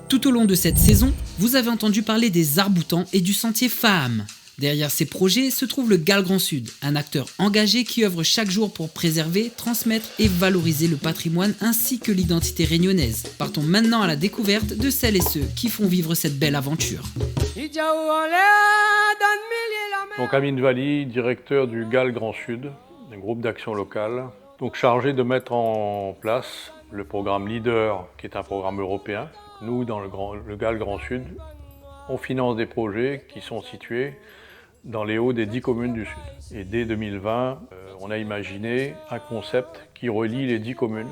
Tout au long de cette saison, vous avez entendu parler des arcs-boutants et du sentier Faham. Derrière ces projets se trouve le GAL Grand Sud, un acteur engagé qui œuvre chaque jour pour préserver, transmettre et valoriser le patrimoine ainsi que l'identité réunionnaise. Partons maintenant à la découverte de celles et ceux qui font vivre cette belle aventure. Donc Amine Vali, directeur du GAL Grand Sud, un groupe d'action locale, donc chargé de mettre en place le programme LEADER, qui est un programme européen. Nous, dans le GAL Grand Sud, on finance des projets qui sont situés dans les hauts des 10 communes du Sud. Et dès 2020, on a imaginé un concept qui relie les 10 communes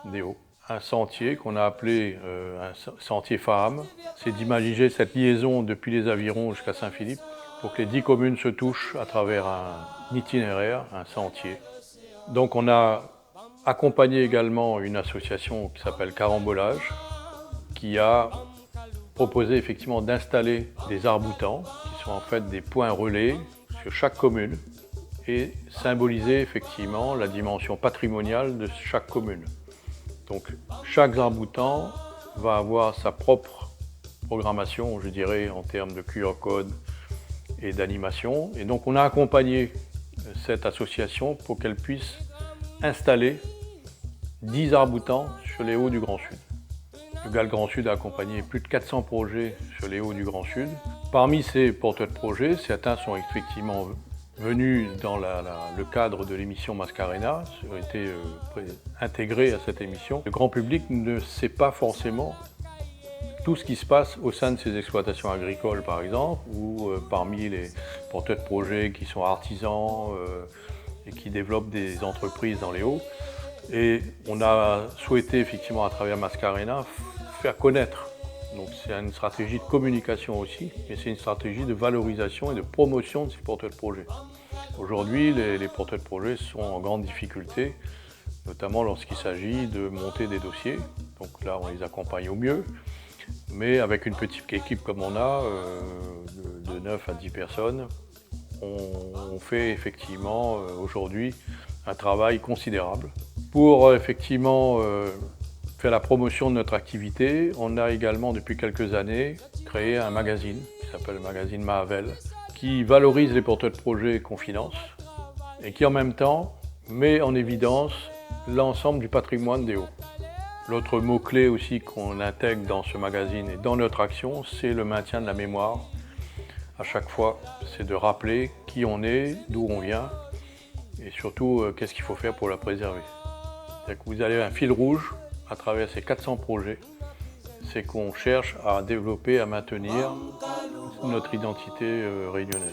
des Hauts. Un sentier qu'on a appelé un sentier Faham, c'est d'imaginer cette liaison depuis les Avirons jusqu'à Saint-Philippe pour que les 10 communes se touchent à travers un itinéraire, un sentier. Donc on a accompagné également une association qui s'appelle Carambolage, qui a proposé effectivement d'installer des arcs-boutants, qui sont en fait des points relais sur chaque commune, et symboliser effectivement la dimension patrimoniale de chaque commune. Donc chaque arc-boutant va avoir sa propre programmation, je dirais, en termes de QR code et d'animation. Et donc on a accompagné cette association pour qu'elle puisse installer 10 arcs-boutants sur les hauts du Grand Sud. Le GAL Grand Sud a accompagné plus de 400 projets sur les hauts du Grand Sud. Parmi ces porteurs de projets, certains sont effectivement venus dans le cadre de l'émission Mascarena, ont été intégrés à cette émission. Le grand public ne sait pas forcément tout ce qui se passe au sein de ces exploitations agricoles, par exemple, ou parmi les porteurs de projets qui sont artisans et qui développent des entreprises dans les hauts. Et on a souhaité effectivement à travers Mascarena faire connaître. Donc c'est une stratégie de communication aussi, mais c'est une stratégie de valorisation et de promotion de ces porteurs de projets. Aujourd'hui, les porteurs de projets sont en grande difficulté, notamment lorsqu'il s'agit de monter des dossiers. Donc là, on les accompagne au mieux, mais avec une petite équipe comme on a, de 9 à 10 personnes, on fait effectivement aujourd'hui un travail considérable. Pour effectivement faire la promotion de notre activité, on a également depuis quelques années créé un magazine qui s'appelle le magazine Mahavel, qui valorise les porteurs de projets qu'on finance et qui en même temps met en évidence l'ensemble du patrimoine des Hauts. L'autre mot-clé aussi qu'on intègre dans ce magazine et dans notre action, c'est le maintien de la mémoire. À chaque fois, c'est de rappeler qui on est, d'où on vient et surtout qu'est-ce qu'il faut faire pour la préserver. C'est-à-dire que vous avez un fil rouge à travers ces 400 projets, c'est qu'on cherche à développer, à maintenir notre identité réunionnaise.